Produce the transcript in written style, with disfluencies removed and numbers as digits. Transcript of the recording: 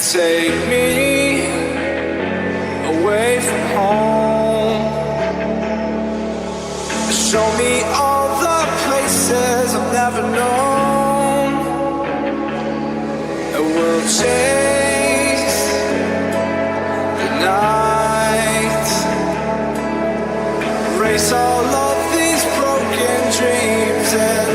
Take me away from home. Show me all the places I've never known. And we'll chase the night, erase all of these broken dreams.